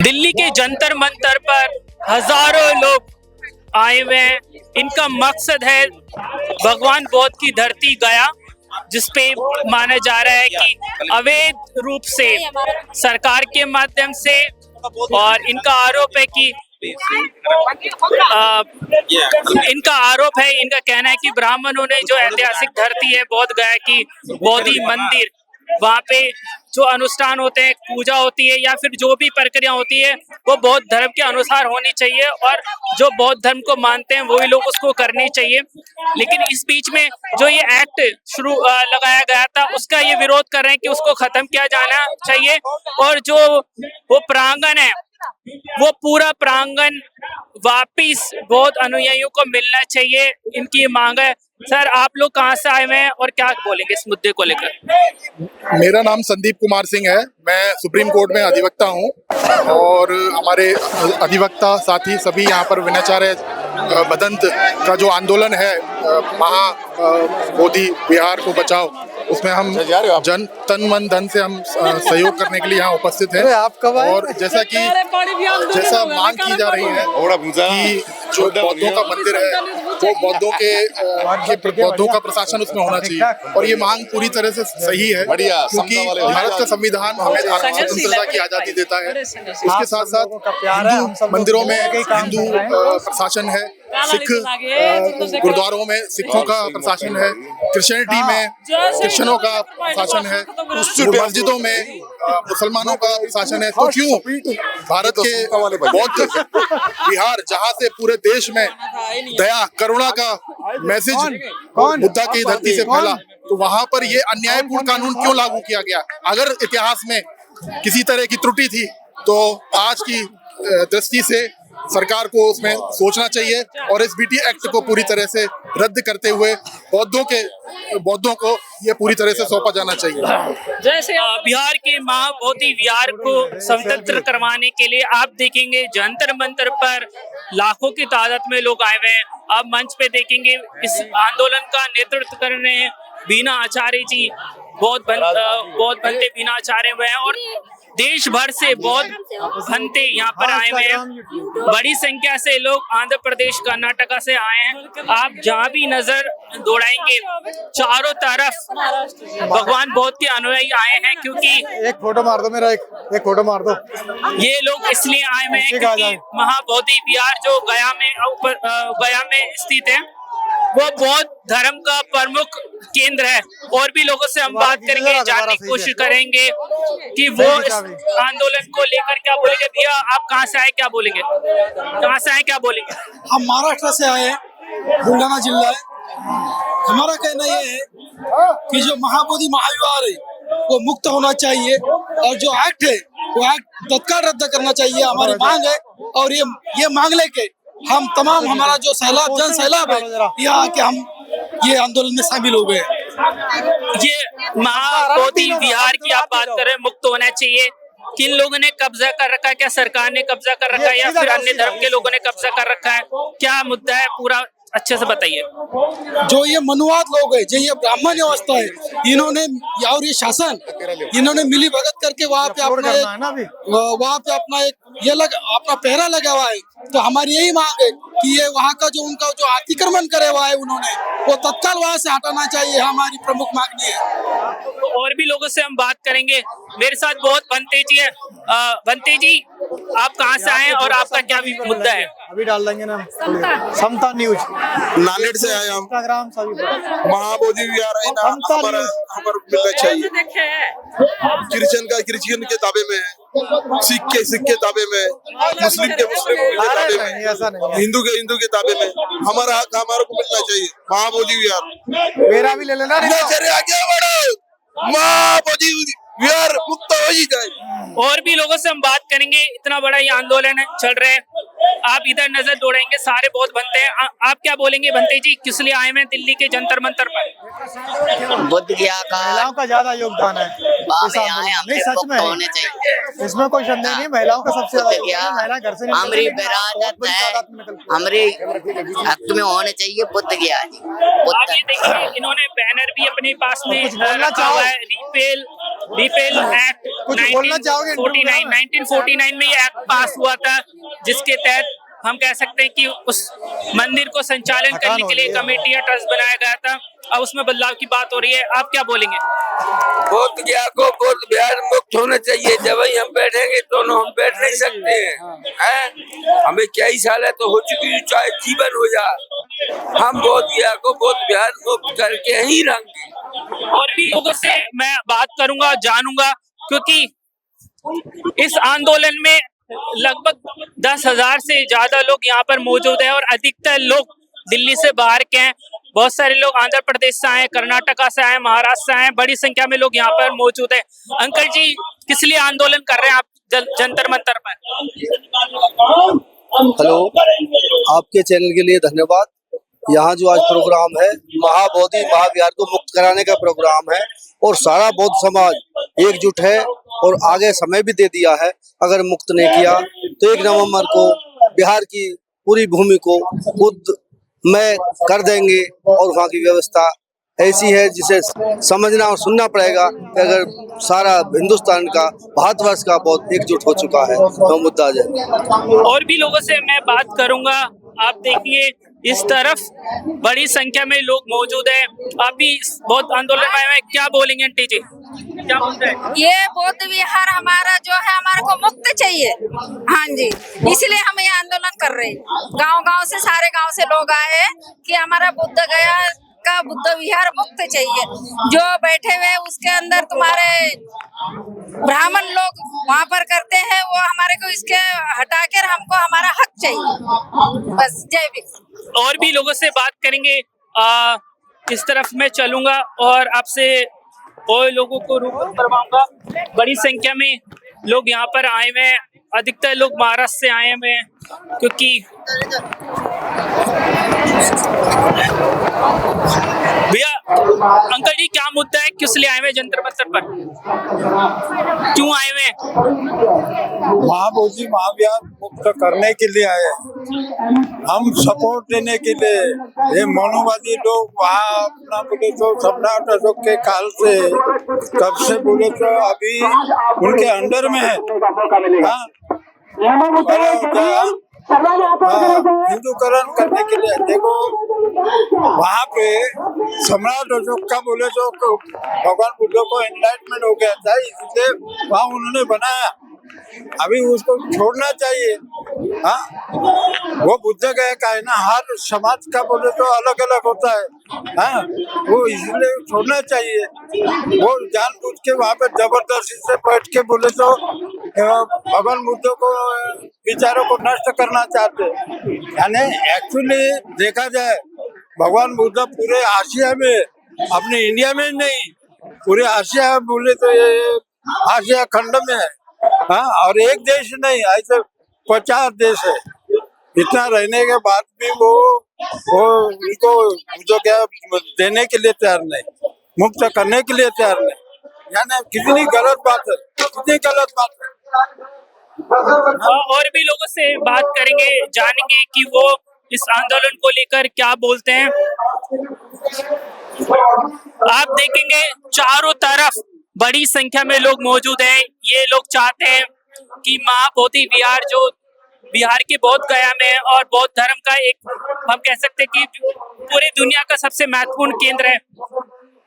दिल्ली के जंतर मंतर पर हजारों लोग आए हुए हैं। इनका मकसद है भगवान बौद्ध की धरती गया, जिसपे माना जा रहा है कि अवैध रूप से सरकार के माध्यम से, और इनका आरोप है कि इनका कहना है कि ब्राह्मणों ने जो ऐतिहासिक धरती है बौद्ध गया की, बोधि मंदिर, वहाँ पे जो अनुष्ठान होते हैं, पूजा होती है या फिर जो भी प्रक्रिया होती है वो बौद्ध धर्म के अनुसार होनी चाहिए, और जो बौद्ध धर्म को मानते हैं वही लोग उसको करनी चाहिए। लेकिन इस बीच में जो ये एक्ट लगाया गया था उसका ये विरोध कर रहे हैं कि उसको खत्म किया जाना चाहिए, और जो वो प्रांगण है वो पूरा प्रांगण वापिस बौद्ध अनुयायियों को मिलना चाहिए, इनकी मांग है। सर, आप लोग कहाँ से आए हुए हैं और क्या बोलेंगे इस मुद्दे को लेकर? मेरा नाम संदीप कुमार सिंह है। मैं सुप्रीम कोर्ट में अधिवक्ता हूँ और हमारे अधिवक्ता साथी सभी यहाँ पर विनाचार्य बदंत का जो आंदोलन है महा बोधि विहार को बचाओ, उसमें हम जन तन मन धन से हम सहयोग करने के लिए यहाँ उपस्थित हैं। और जैसा मांग की जा रही है कि जो बौद्धों का मंदिर है वो बौद्धों का प्रशासन उसमें होना चाहिए, और ये मांग पूरी तरह से सही है क्योंकि भारत का संविधान हमें धार्मिक स्वतंत्रता की आजादी देता है। इसके साथ साथ हिंदू मंदिरों में हिंदू प्रशासन है, सिख गुरुद्वारों में सिखों का प्रशासन है, क्रिश्चियनिटी में क्रिश्चियनों का प्रशासन है, मस्जिदों में मुसलमानों का प्रशासन है। तो क्यों भारत के बौद्ध विहार, जहाँ से पूरे देश में दया करुणा का मैसेज बुद्धा की धरती से फैला, तो वहाँ पर ये अन्यायपूर्ण कानून क्यों लागू किया गया? अगर इतिहास में किसी तरह की त्रुटि थी तो आज की दृष्टि से सरकार को उसमें सोचना चाहिए और एसबीटी एक्ट को पूरी तरह से रद्द करते हुए बौद्धों को ये पूरी तरह से सौंपा जाना चाहिए। जैसे बिहार के महाबोधि विहार को स्वतंत्र करवाने के लिए आप देखेंगे जंतर मंतर पर लाखों की तादाद में लोग आए हुए हैं। आप मंच पे देखेंगे इस आंदोलन का नेतृत्व कर रहे हैं बीना आचार्य जी, बौद्ध बनते बीना आचार्य हुए हैं, और देश भर से बौद्ध भंते यहाँ पर आए हुए हैं। बड़ी संख्या से लोग आंध्र प्रदेश, कर्नाटका से आए हैं। आप जहाँ भी नजर दौड़ाएंगे चारों तरफ भगवान बौद्ध के अनुयायी आए हैं, क्योंकि एक फोटो मार दो मेरा, एक फोटो मार दो। ये लोग इसलिए आए हुए हैं क्योंकि महाबोधि विहार जो गया में स्थित है वो बौद्ध धर्म का प्रमुख केंद्र है। और भी लोगों से हम बात करेंगे, जानने की कोशिश करेंगे कि वो इस आंदोलन को लेकर क्या बोलेंगे। भैया, आप कहाँ से आए, क्या बोलेंगे? कहाँ से आए, क्या बोलेंगे? हम महाराष्ट्र से आए हैं, बुलढाना जिला है। हमारा कहना ये है कि जो महाबोधि महाविहार है वो मुक्त होना चाहिए, और जो एक्ट है वो एक्ट तत्काल रद्द करना चाहिए, हमारी मांग है। और ये मांग लेके हम तमाम हमारा जो जन सैलाब है यहाँ के हम ये आंदोलन में शामिल हो गए। ये महाबोधि विहार की आप बात कर रहे हैं, मुक्त होना चाहिए। किन लोगों ने कब्जा कर रखा है? क्या सरकार ने कब्जा कर रखा है या फिर अन्य धर्म के लोगों ने कब्जा कर रखा है? क्या मुद्दा है, पूरा अच्छे से बताइए। जो ये मनुवाद लोग है, जो ये ब्राह्मण व्यवस्था है, इन्होंने और ये शासन इन्होंने मिली भगत करके वहाँ पे अपना एक अपना पहरा लगा हुआ है। तो हमारी यही मांग है कि ये वहाँ का जो उनका जो अतिक्रमण करे हुआ है उन्होंने, वो तत्काल वहाँ से हटाना चाहिए, हमारी प्रमुख मांगनी है। और भी लोगों से हम बात करेंगे। मेरे साथ बहुत बनते जी है। बनते जी, आप कहाँ से आए और आपका क्या भी मुद्दा है? अभी डाल देंगे ना, समता न्यूज नांदेड़ से आए हम। इंस्टाग्राम सभी महाबोधि विहार है ना, हमारा मिलना चाहिए। क्रिश्चियन के ताबे में है, सिख के ताबे में, मुस्लिम के ताबे में, ऐसा नहीं है। हिंदू के ताबे में। हमारा हक हमारे को मिलना चाहिए। महाबोधि विहार मेरा भी ले लेना। आगे बढ़ो, महाबोधि विहार मुक्त हो ही जाए। और भी लोगों से हम बात करेंगे। इतना बड़ा ये आंदोलन चल रहा है, आप इधर नजर दौड़ेंगे, सारे बहुत बनते हैं। आप क्या बोलेंगे बनते जी, किस लिए आए हैं दिल्ली के जंतर मंतर पर? बुद्ध गया का महिलाओं का ज्यादा योगदान है इस में आंदोलन आए, में। नहीं, हमसे सच में होने चाहिए। इसमें कोई संदेह नहीं, महिलाओं का सबसे ज्यादा बुद्ध योगदान है। महिलाएं घर से नहीं हमारी निकलती, विरासत बहुत बड़ी है, तादाद में निकलती हैं। हमारे हक में होने चाहिए बुद्ध गया जी। आप ये देखिए, इन्होंने बैनर भी अपने पास में कुछ बोलना रखा चाहो? हुआ है। रिपेल एक्ट कुछ बोलना चाहोगे? 1949 में ये एक्ट पास हुआ था, जिसके तहत हम कह सकते हैं कि उस मंदिर को संचालन करने के लिए कमेटी या ट्रस्ट बनाया गया था। अब उसमें बदलाव की बात हो रही है, आप क्या बोलेंगे? बोध गया को बोध बिहार मुक्त होना चाहिए। जब ही हम बैठेंगे दोनों, हम बैठ नहीं सकते हैं। हमें क्या ही साल है तो हो चुकी, चाहे जीवन हो जाए, हम बोध गया को बोध बिहार मुक्त करके ही रहेंगे। और भी लोगों से मैं बात करूंगा, जानूंगा, क्योंकि इस आंदोलन में लगभग 10,000 से ज्यादा लोग यहाँ पर मौजूद हैं और अधिकतर लोग दिल्ली से बाहर के हैं। बहुत सारे लोग आंध्र प्रदेश से आए, कर्नाटका से आए, महाराष्ट्र से आए, बड़ी संख्या में लोग यहाँ पर मौजूद हैं। अंकल जी, किस लिए आंदोलन कर रहे हैं आप जंतर मंतर पर? हेलो, आपके चैनल के लिए धन्यवाद। यहाँ जो आज प्रोग्राम है, महाबोधि महाविहार को मुक्त कराने का प्रोग्राम है और सारा बौद्ध समाज एकजुट है और आगे समय भी दे दिया है। अगर मुक्त नहीं किया तो 1 नवंबर को बिहार की पूरी भूमि को खुद में कर देंगे और वहाँ की व्यवस्था ऐसी है जिसे समझना और सुनना पड़ेगा कि अगर सारा हिंदुस्तान का, भारतवर्ष का बहुत एकजुट हो चुका है तो मुद्दा जाए। और भी लोगों से मैं बात करूंगा। आप देखिए, इस तरफ बड़ी संख्या में लोग मौजूद हैं। आप भी बहुत आंदोलन में आए हैं, क्या बोलेंगे आंटी जी? क्या बोलते हैं? ये बौद्ध विहार हमारा जो है, हमारे को मुक्त चाहिए। हाँ जी, इसलिए हम ये आंदोलन कर रहे हैं। गांव-गांव से, सारे गांव से लोग आए हैं कि हमारा बुद्ध गया का बुद्ध विहार मुक्त चाहिए। जो बैठे हुए उसके अंदर तुम्हारे ब्राह्मण लोग वहाँ पर करते हैं, वो हमारे को इसके हटाकर हमको हमारा हक चाहिए। बस, जय भीम। और भी लोगों से बात करेंगे। इस तरफ मैं चलूंगा और आपसे और लोगों को रूबरू करवाऊंगा। बड़ी संख्या में लोग यहाँ पर आए हुए हैं, अधिकतर लोग महाराष्ट्र से आए हुए हैं, क्योंकि भैया, अंकल जी, क्या मुद्दा है, किस लिए आए हुए जंतर मंतर पर? क्यों आए हुए हैं? महाबोधि महाविहार मुक्त करने के लिए आए। हम सपोर्ट देने के लिए। ये मनुवादी लोग वहाँ अपना बोले तो सम्राट अशोक के काल से, तब से बोले तो अभी उनके अंडर में है। हिंदूकरण करने के लिए देखो, वहाँ पे सम्राट अशोक का बोले तो भगवान बुद्ध को एनलाइटमेंट हो गया था, इसलिए वहाँ उन्होंने बनाया। अभी उसको छोड़ना चाहिए। हाँ, वो बुद्ध गया का है ना, हर समाज का बोले तो अलग अलग होता है। हाँ, वो इसलिए छोड़ना चाहिए। वो जानबूझ के वहाँ पे जबरदस्ती से बैठ के बोले तो भगवान बुद्ध को, विचारों को नष्ट करना चाहते। यानी एक्चुअली देखा जाए, भगवान बुद्ध पूरे आसिया में, अपने इंडिया में नहीं, पूरे आसिया बोले तो ये आसिया खंड में है। हाँ, और एक देश नहीं, ऐसे 50 देश है। इतना रहने के बाद भी वो उनको जो क्या देने के लिए तैयार नहीं, मुक्त करने के लिए तैयार नहीं। यानी कितनी गलत बात है, कितनी गलत बात है। और भी लोगों से बात करेंगे, जानेंगे कि वो इस आंदोलन को लेकर क्या बोलते हैं। आप देखेंगे चारों तरफ बड़ी संख्या में लोग मौजूद हैं। ये लोग चाहते हैं कि महाबोधि विहार, जो बिहार के बौद्ध गया में है और बौद्ध धर्म का एक, हम कह सकते हैं कि पूरी दुनिया का सबसे महत्वपूर्ण केंद्र है।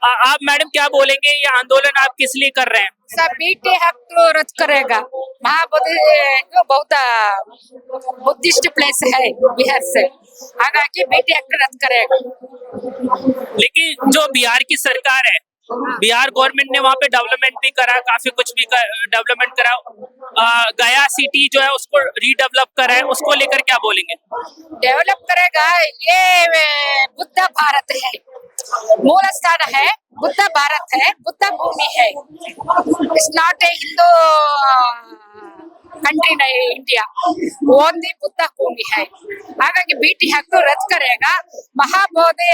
आप मैडम क्या बोलेंगे, ये आंदोलन आप किस लिए कर रहे हैं? सब बीटे हक तो रद्द करेगा। महाबोधि जो बहुत बुद्धिस्ट प्लेस है बिहार से, हालांकि बीटे हक रद्द करेगा। लेकिन जो बिहार की सरकार है, बिहार गवर्नमेंट ने वहाँ पे डेवलपमेंट भी करा, काफी कुछ भी डेवलपमेंट करा। गया सिटी जो है उसको रीडेवलप करा है, उसको लेकर क्या बोलेंगे? डेवलप करेगा। ये बुद्ध भारत है, मूल स्थान है, बुद्ध भारत है, बुद्ध भूमि है। इट्स नॉट ए हिंदू ಕಂಟ್ರಿನ ಇಂಡಿಯಾ ಓನ್ಲಿ ಬುದ್ಧ ಭೂಮಿ है ಹಾಗಾಗಿ ಭೇಟಿ ಹಕ್ಕು ರದ್ದು ಕರೆगा ಮಹಾಬೋಧಿ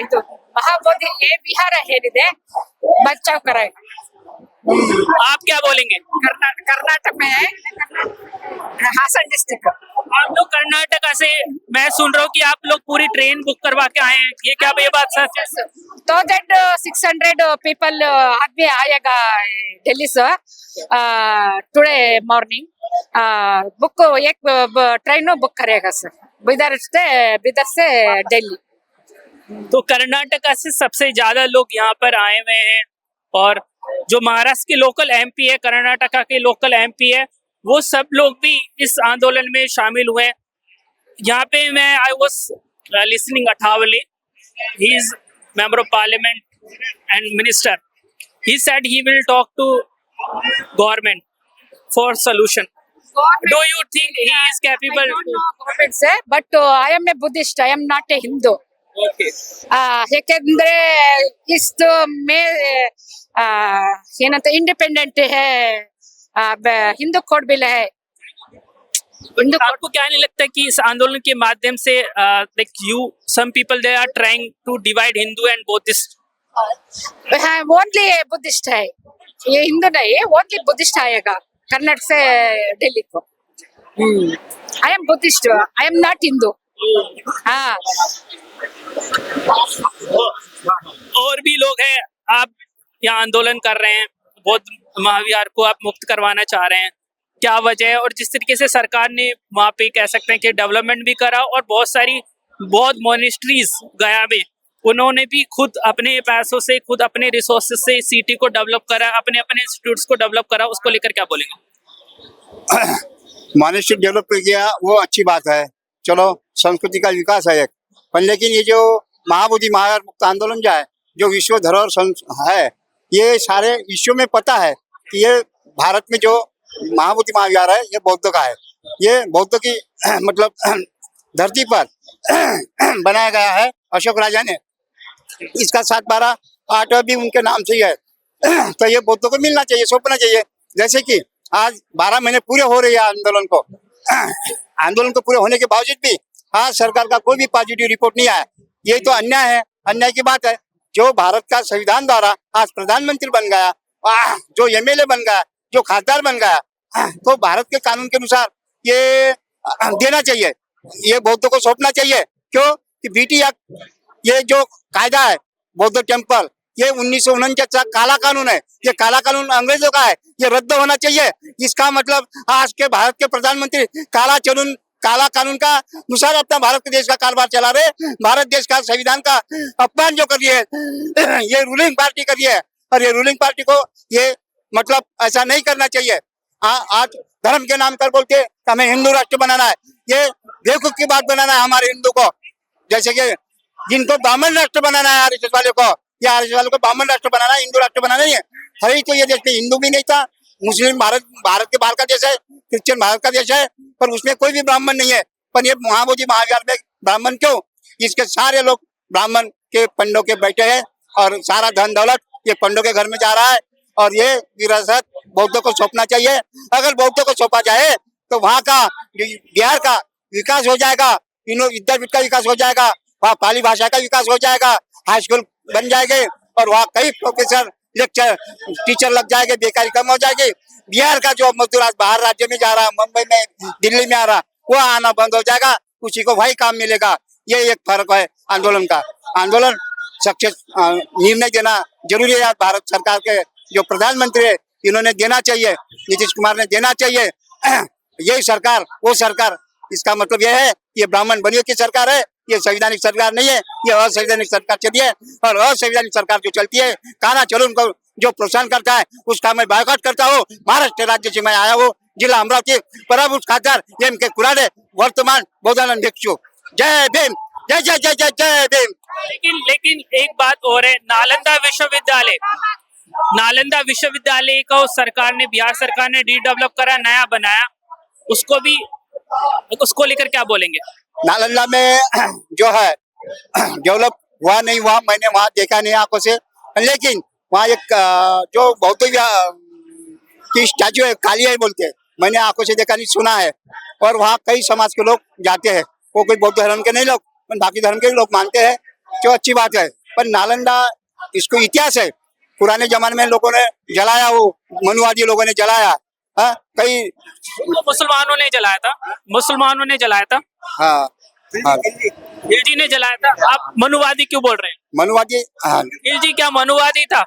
ಇದು ಮಹಾಬೋಧಿ ವಿಹಾರ ಏನಿದೆ बचाव कराएगा। आप क्या बोलेंगे? कर्नाटक में है, हासन डिस्ट्रिक्ट। आप लोग कर्नाटका से, मैं सुन रहा हूँ कि आप लोग पूरी ट्रेन बुक करवा के आए हैं, ये क्या ये बात सच है? तो दैट 600 पीपल आदमी आएगा दिल्ली से टुडे मॉर्निंग बुक एक ट्रेन बुक करेगा सर बिदर से दिल्ली। तो कर्नाटका से सबसे ज्यादा लोग यहाँ पर आए हुए हैं और जो महाराष्ट्र के लोकल एमपी है, कर्नाटका के लोकल एमपी है, वो सब लोग भी इस आंदोलन में शामिल हुए। यहाँ पे मैं I was listening Athawale, he is member of parliament and minister, he said he will talk to government for solution. Do you think he is capable? I don't know government say, but I am a Buddhist, I am not a Hindu. Okay. ಯಾಕೆಂದ್ರೆ ಇಷ್ಟು ಏನಂತ independent है Hindu code bill है। आपको क्या नहीं लगता कि इस आंदोलन के माध्यम से like you some people they are trying to divide Hindu and Buddhist? Only Buddhist है ये हिंदू नहीं है, ओनली बुद्धिस्ट आएगा कर्नाटक से दिल्ली को। I am Buddhist, I am not Hindu. हाँ और भी लोग हैं, आप यहाँ आंदोलन कर रहे हैं, बौद्ध महाविहार को आप मुक्त करवाना चाह रहे हैं, क्या वजह है? और जिस तरीके से सरकार ने वहाँ पे कह सकते हैं कि डेवलपमेंट भी करा और बहुत सारी बौद्ध मॉनेस्ट्रीज गया में उन्होंने भी खुद अपने पैसों से, खुद अपने रिसोर्सेज से सिटी को डेवलप करा, अपने अपने इंस्टीट्यूट्स को डेवलप करा, उसको लेकर क्या बोलेंगे? मॉनेस्ट्री डेवलप किया वो अच्छी बात है, चलो संस्कृति का विकास है एक, पर लेकिन ये जो महाबोधि महाविहार मुक्त आंदोलन जो है, जो विश्व धरोहर है, ये सारे विश्व में पता है कि ये भारत में जो महाबोधि महाविहार है ये बौद्ध का है। ये बौद्ध की मतलब धरती पर बनाया गया है अशोक राजा ने, इसका 7/12/8 भी उनके नाम से ही है। तो ये बौद्ध को मिलना चाहिए, सौंपना चाहिए। जैसे कि आज 12 महीने पूरे हो रहे हैं आंदोलन को पूरे होने के बावजूद भी आज सरकार का कोई भी पॉजिटिव रिपोर्ट नहीं आया। ये तो अन्याय है, अन्याय की बात है। जो भारत का संविधान द्वारा आज प्रधानमंत्री बन गया, जो एमएलए बन गया, जो खासदार बन गया, तो भारत के कानून के अनुसार ये देना चाहिए, ये बौद्ध को सौंपना चाहिए। क्यों कि बीटी एक्ट ये जो कायदा है बौद्ध टेम्पल, ये 1949 का काला कानून है, ये काला कानून अंग्रेजों का है, ये रद्द होना चाहिए। इसका मतलब आज के भारत के प्रधानमंत्री काला कानून का अनुसार अपना भारत के देश का कारोबार चला रहे, भारत देश का संविधान का अपमान जो कर रही है ये रूलिंग पार्टी कर रही है, और ये रूलिंग पार्टी को ये मतलब ऐसा नहीं करना चाहिए। आज धर्म के नाम पर बोलते हमें हिंदू राष्ट्र बनाना है, ये बेवकूफ की बात बनाना है हमारे हिंदू को। जैसे कि जिनको ब्राह्मण राष्ट्र बनाना है आरएसएस वाले को, या आरएसएस वालों को ब्राह्मण राष्ट्र बनाना है, हिंदू राष्ट्र बनाना नहीं है। तो ये देश में हिंदू भी नहीं था, मुस्लिम भारत के बाहर का देश है, क्रिश्चियन भारत का देश है, पर उसमें कोई भी ब्राह्मण नहीं है। पर ये महाबोधि महाविहार में ब्राह्मण क्यों? इसके सारे लोग ब्राह्मण के पंडों के बैठे हैं और सारा धन दौलत ये पंडों के घर में जा रहा है, और ये विरासत बौद्धों को सौंपना चाहिए। अगर बौद्धों को सौंपा जाए तो वहाँ का बिहार का विकास हो जाएगा, विद्यापीठ का विकास हो जाएगा, वहाँ पाली भाषा का विकास हो जाएगा, हाई स्कूल बन जाएंगे, और वहाँ कई प्रोफेसर लेक्चर टीचर लग जाएंगे, बेकारी कम हो जाएगी। बिहार का जो मजदूर आज बाहर राज्य में जा रहा, मुंबई में दिल्ली में आ रहा, वो आना बंद हो जाएगा, उसी को वही काम मिलेगा। ये एक फर्क है आंदोलन का। आंदोलन सक्सेस निर्णय देना जरूरी है। भारत सरकार के जो प्रधानमंत्री है इन्होंने देना चाहिए, नीतीश कुमार ने देना चाहिए। यही सरकार वो सरकार, इसका मतलब यह है ये ब्राह्मण बनियों की सरकार है, ये संवैधानिक सरकार नहीं है, ये असंवैधानिक सरकार चली है। और असंवैधानिक सरकार जो चलती है, काना चलो उनको जो प्रोत्साहन करता है उसका मैं बायकॉट करता हूँ। महाराष्ट्र राज्य से मैं आया हूँ, जिला अमरावती, प्रभु खासदार एम.के. कुराडे, वर्तमान बौद्धानंद भिक्षु। जय भीम, जय जय जय जय जय भीम। लेकिन एक बात और है, नालंदा विश्वविद्यालय को सरकार ने, बिहार सरकार ने रीडेवलप करा, नया बनाया, उसको लेकर क्या बोलेंगे? नालंदा में जो है डेवलप हुआ नहीं हुआ, मैंने वहाँ देखा नहीं आंखों से, लेकिन वहाँ एक जो बौद्ध की स्टैचू है, कालिया ही बोलते हैं, मैंने आंखों से देखा नहीं, सुना है। और वहाँ कई समाज के लोग जाते हैं, वो कोई बौद्ध धर्म के नहीं लोग, बाकी धर्म के लोग मानते हैं, जो अच्छी बात है। पर नालंदा इसको इतिहास है, पुराने जमाने में लोगों ने जलाया, वो मनुवादी लोगों ने जलाया। हाँ, कई मुसलमानों ने जलाया था, मुसलमानों ने जलाया था, हाँ हाँ खिलजी ने जलाया था। आप मनुवादी क्यों बोल रहे हैं? मनुवादी, हाँ खिलजी क्या मनुवादी था?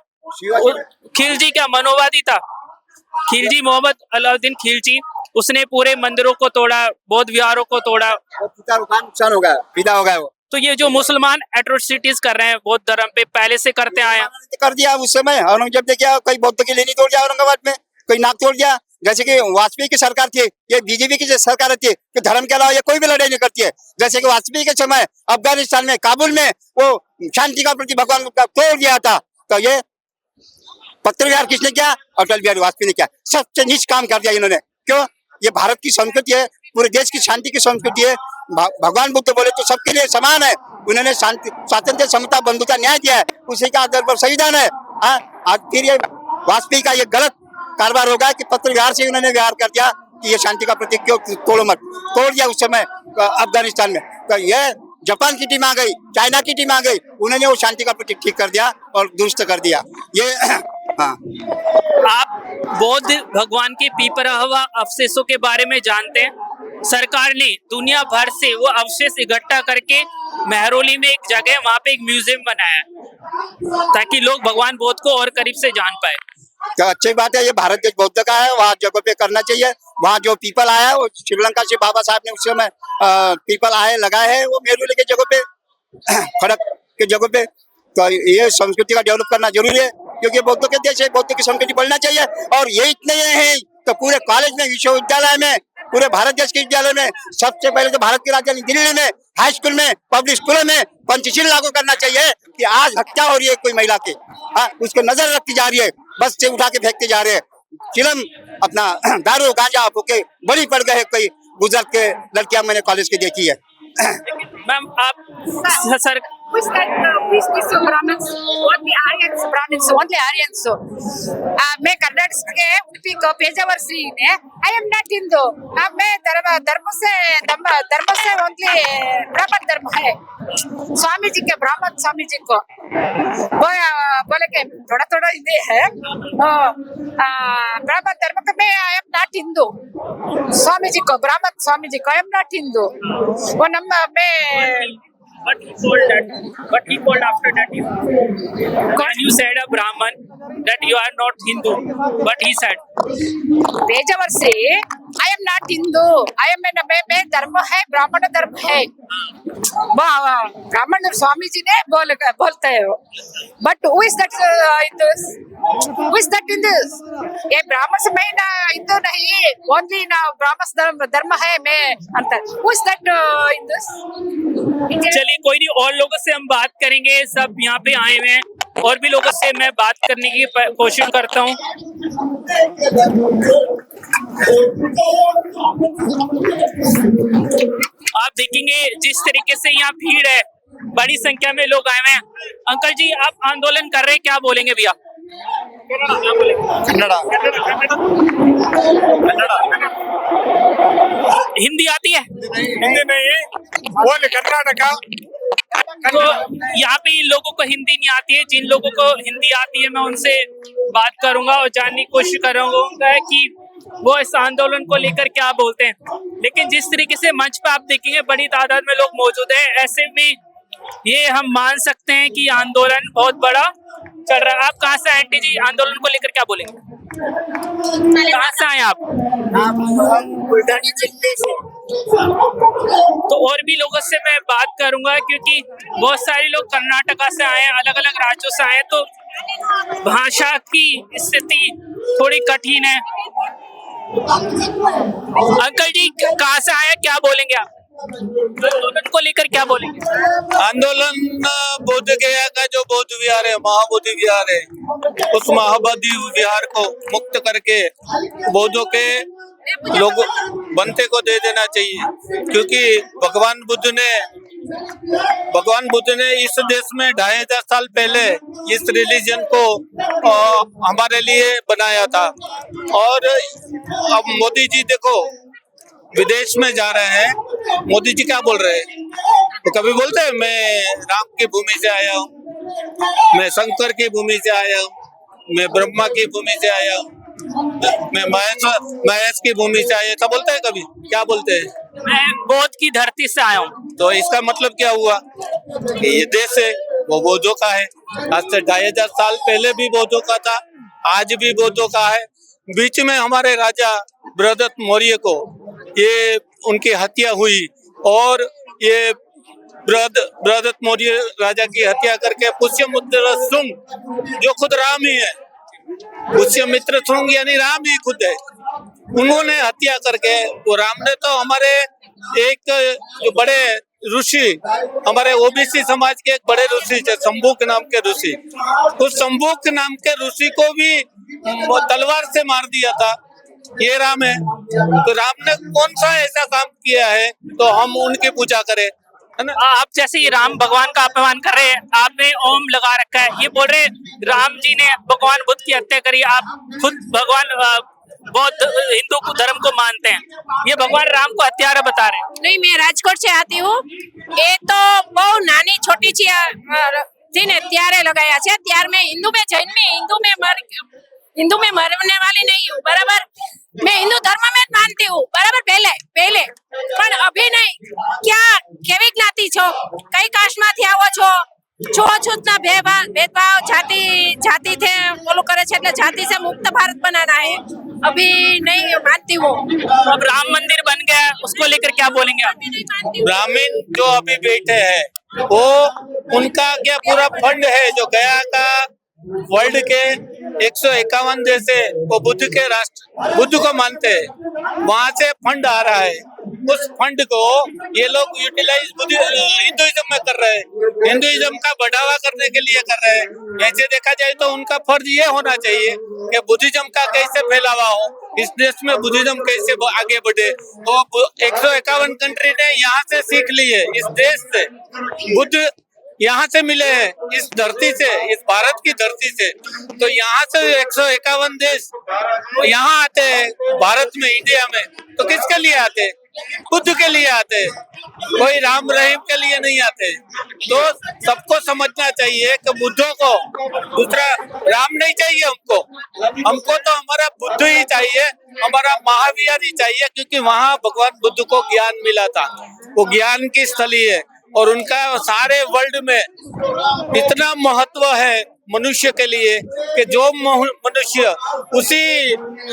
खिलजी क्या मनुवादी था? खिलजी मोहम्मद अलाउद्दीन खिलजी, उसने पूरे मंदिरों को तोड़ा, बौद्ध विहारों को तोड़ा, नुकसान हो गया, फिदा हो गया वो। तो ये जो मुसलमान एट्रोसिटीज कर रहे हैं बौद्ध धर्म पे, पहले से करते आए हैं। कर दिया उस समय, औरंगजेब ने किया, कई बौद्ध की लेनी तोड़ दिया औरंगाबाद में, कोई नाक तोड़ दिया। जैसे कि वाजपेयी की सरकार थी, ये बीजेपी की सरकार थी कि धर्म के अलावा ये कोई भी लड़ाई नहीं करती है। जैसे कि वाजपेयी के समय अफगानिस्तान में, काबुल में वो शांति का प्रति भगवान का तोड़ दिया था, तो ये पत्र विहार किसने किया? अटल बिहारी वाजपेयी ने किया। सबसे नीच काम कर दिया इन्होंने। क्यों? ये भारत की संस्कृति है, पूरे देश की शांति की संस्कृति है। भगवान बुद्ध बोले तो सबके लिए समान है, उन्होंने शांति, स्वातंत्र, समता, बंधुता, न्याय दिया है, उसी का आधार पर संविधान है। आज फिर ये वाजपेयी का ये गलत कारोबार होगा कि पत्र विहार से उन्होंने व्यवहार कर दिया कि ये शांति का प्रतीक, क्यों तोड़ो मत, तोड़ दिया उस समय अफगानिस्तान में। तो ये जापान की टीम आ गई, चाइना की टीम आ गई, उन्होंने वो शांति का प्रतीक ठीक कर दिया और दुरुस्त कर दिया ये। हाँ, आप बौद्ध भगवान के पीपरहवा अवशेषों के बारे में जानते हैं? सरकार ने दुनिया भर से वो अवशेष इकट्ठा करके मेहरौली में एक जगह, वहाँ पे एक म्यूजियम बनाया है ताकि लोग भगवान बौद्ध को और करीब से जान पाए। तो अच्छी बात है, ये भारत देश बौद्ध का है, वहाँ जगह पे करना चाहिए। वहाँ जो पीपल आया है वो श्रीलंका से बाबा साहब ने उस समय पीपल आए लगाए हैं, वो मेहरौली के जगह पे, खड़क के जगह पे। तो ये संस्कृति का डेवलप करना जरूरी है, क्योंकि बौद्ध के देश है, बौद्ध की संस्कृति बढ़ना चाहिए। और ये इतने हैं तो पूरे कॉलेज में, विश्वविद्यालय में, पूरे भारत देश के विद्यालय में, सबसे पहले तो भारत की राजधानी दिल्ली में, हाई स्कूल में, पब्लिक स्कूलों में पंचशील लागू करना चाहिए कि आज हत्या हो रही है कोई महिला की, उसको नजर रखी जा रही है, बस से उठा के फेंकते जा रहे हैं, चिलम अपना दारू गांजा होके बड़ी पड़ गए कई बुजुर्ग के लड़कियां मैंने कॉलेज की देखी है। मैम आप सर मैं कर्नाटक के उडुपी को पेजावर श्री ने आई एम नॉट हिंदू। मैं धर्म से ओनली ब्राह्मण धर्म है। स्वामी जी के ब्राह्मण स्वामी जी को बोले के थोड़ा थोड़ा ये है ब्राह्मण धर्म का। मैं I am not Hindu. Swami ji को ब्राह्मण स्वामी जी को आई एम नॉट हिंदू। वो नम्बर मैं But he told that. But he told after that when you said a Brahman that you are not Hindu. But he said. Pejawar से I am not Hindu. I am मैं धर्म है ब्राह्मण धर्म है। ब्राह्मण स्वामी जी ने बोलते हैं। But who is that Hindus? Who is that Hindus? ये ब्राह्मण से मैं ना हिंदू नहीं, only ना ब्राह्मण धर्म है मैं अंतर। Who is that Hindus? चलिए कोई नहीं, और लोगों से हम बात करेंगे, सब यहाँ पे आए हुए हैं, और भी लोगों से मैं बात करने की कोशिश करता हूँ। आप देखेंगे जिस तरीके से यहाँ भीड़ है, बड़ी संख्या में लोग आए हुए हैं। अंकल जी आप आंदोलन कर रहे हैं, क्या बोलेंगे भैया? हिंदी आती है? हिंदी नहीं, वो कर्नाटक। तो यहाँ पे इन लोगों को हिंदी नहीं आती है, जिन लोगों को हिंदी आती है मैं उनसे बात करूंगा और जानने की कोशिश करूंगा कि वो इस आंदोलन को लेकर क्या बोलते हैं। लेकिन जिस तरीके से मंच पे आप देखेंगे बड़ी तादाद में लोग मौजूद हैं, ऐसे में ये हम मान सकते हैं कि आंदोलन बहुत बड़ा चल रहा है। आप कहाँ से आंटी जी, आंदोलन को लेकर क्या बोलेंगे? कहाँ से आए आप? बुल्ढाना जिले से। तो और भी लोगों से मैं बात करूंगा, क्योंकि बहुत सारे लोग कर्नाटका से आए हैं, अलग अलग राज्यों से आए हैं, तो भाषा की स्थिति थोड़ी कठिन है। अंकल जी कहाँ से आए, क्या बोलेंगे आप? आंदोलन को लेकर क्या बोलेंगे? आंदोलन बोध गया का जो बौद्ध विहार है, महाबोधि विहार है, उस महाबोधि विहार को मुक्त करके बौद्धों के लोग बनते को दे देना चाहिए, क्योंकि भगवान बुद्ध ने भगवान बुद्ध ने इस देश में 2500 साल पहले इस रिलीजन को हमारे लिए बनाया था। और अब मोदी जी देखो विदेश में जा रहे हैं, मोदी जी क्या बोल रहे हैं? तो कभी बोलते हैं मैं राम की भूमि से आया हूँ, मैं शंकर की भूमि से आया हूँ, मैं ब्रह्मा की भूमि से आया हूँ, मैं महेश की भूमि से आया, सब बोलते हैं कभी? क्या बोलते हैं? मैं बौद्ध की धरती से आया हूँ। तो इसका मतलब क्या हुआ कि ये देश है वो बौद्धों का है। आज से 2500 साल पहले भी बौद्धों का था, आज भी बौद्धों का है। बीच में हमारे राजा बृहदत्त मौर्य को ये उनकी हत्या हुई और ये बृहदत्त मौर्य राजा की हत्या करके पुष्यमित्र शुंग जो खुद राम ही है, पुष्यमित्र शुंग यानी राम ही खुद है, उन्होंने हत्या करके, वो राम ने तो हमारे एक जो बड़े ऋषि, हमारे ओबीसी समाज के एक बड़े ऋषि थे शंभुक नाम के ऋषि, उस शंभुक नाम के ऋषि को भी तलवार से मार दिया था। ये राम है। तो राम ने कौन सा ऐसा काम किया है तो हम उनकी पूजा करें, है ना? आप जैसे ये राम भगवान का अपमान कर रहे हैं, आपने ओम लगा रखा है, ये बोल रहे राम जी ने भगवान बुद्ध की हत्या करी, आप खुद भगवान बौद्ध हिंदू को धर्म को मानते हैं, ये भगवान राम को हत्यारा बता रहे हैं। नहीं, मैं राजकोट से आती हूँ। ये तो बहुत नानी छोटी सी थी ने त्यारे लगाया છે, ત્યાર में हिंदू में जैन में हिंदू में मरने वाली नहीं हूँ, बराबर। मैं हिंदू धर्म में मानती हूँ, बराबर। पहले पर अभी नहीं। क्या केवी ज्ञाति छो, कई कास्ट में आવો છો, छूत ना भेदभाव जाति थे बोलो करे छे, એટલે जाति से मुक्त भारत बनाना है, अभी नहीं मानती हूँ। अब राम मंदिर बन गया, उसको लेकर क्या बोलेंगे आप? ब्राह्मण जो अभी बैठे हैं वो उनका क्या पूरा फंड है जो गया का वर्ल्ड के 151 देश है वो बुद्ध को मानते हैं, वहाँ से फंड आ रहा है। उस फंड को ये लोग यूटिलाइज हिंदुइज्म में कर रहे हैं, हिंदुइज्म का बढ़ावा करने के लिए कर रहे हैं। ऐसे देखा जाए तो उनका फर्ज ये होना चाहिए कि बुद्धिज्म का कैसे फैलावा हो, इस देश में बुद्धिज्म कैसे आगे बढ़े। तो 151 कंट्री ने यहाँ से सीख ली है, इस देश से बुद्ध यहाँ से मिले हैं, इस धरती से, इस भारत की धरती से। तो यहाँ से 151 देश यहाँ आते हैं भारत में, इंडिया में, तो किसके लिए आते हैं? बुद्ध के लिए आते हैं, कोई राम रहीम के लिए नहीं आते। तो सबको समझना चाहिए कि बुद्धों को दूसरा राम नहीं चाहिए, हमको तो हमारा बुद्ध ही चाहिए, हमारा महावीर ही चाहिए, क्योंकि वहाँ भगवान बुद्ध को ज्ञान मिला था, वो ज्ञान की स्थली है और उनका सारे वर्ल्ड में इतना महत्व है मनुष्य के लिए कि जो मनुष्य उसी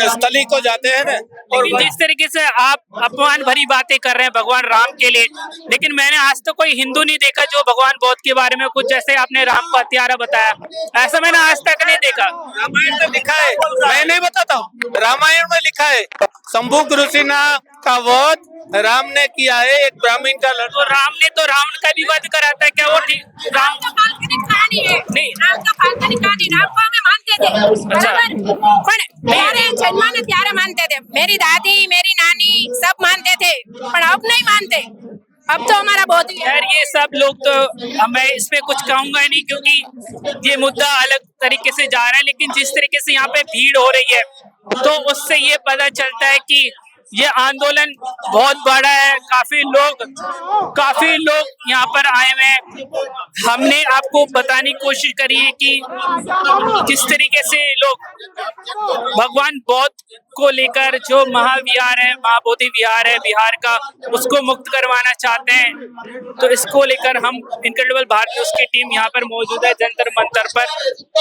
स्थली को जाते हैं ना। और जिस तरीके से आप अपमान भरी बातें कर रहे हैं भगवान राम के लिए, लेकिन मैंने आज तक कोई हिंदू नहीं देखा जो भगवान बौद्ध के बारे में कुछ, जैसे आपने राम को हत्यारा बताया, ऐसा मैंने आज तक नहीं देखा। रामायण में लिखा है, मैं नहीं बताता हूँ, रामायण में लिखा है शंभुक ऋषि का वध राम ने किया है, एक ब्राह्मण का लड़का। राम ने तो रावण का भी वध करा था, क्या वो ठीक? राम का काल्पनिक कहानी है, नहीं, राम का काल्पनिक कहानी, राम को हमें मानते थे, बराबर। पण ત્યારે જન્માને ત્યારે मानते थे, मेरी दादी मेरी नानी सब मानते थे, पर अब नहीं मानते। अब तो हमारा बहुत ही यार ये सब लोग तो, मैं इस पे कुछ कहूंगा ही नहीं क्योंकि ये मुद्दा अलग तरीके से जा रहा है, लेकिन जिस तरीके से यहाँ पे भीड़ हो रही है तो उससे ये पता चलता है कि ये आंदोलन बहुत बड़ा है, काफी लोग यहाँ पर आए हुए हैं। हमने आपको बताने की कोशिश करी है कि किस तरीके से लोग भगवान बौद्ध को लेकर जो महाविहार है, महाबोधि विहार है बिहार का, उसको मुक्त करवाना चाहते हैं। तो इसको लेकर हम इनक्रेडिबल भारत न्यूज की टीम यहाँ पर मौजूद है जंतर मंतर पर।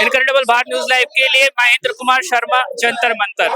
इनक्रेडिबल भारत न्यूज लाइव के लिए महेंद्र कुमार शर्मा, जंतर मंतर।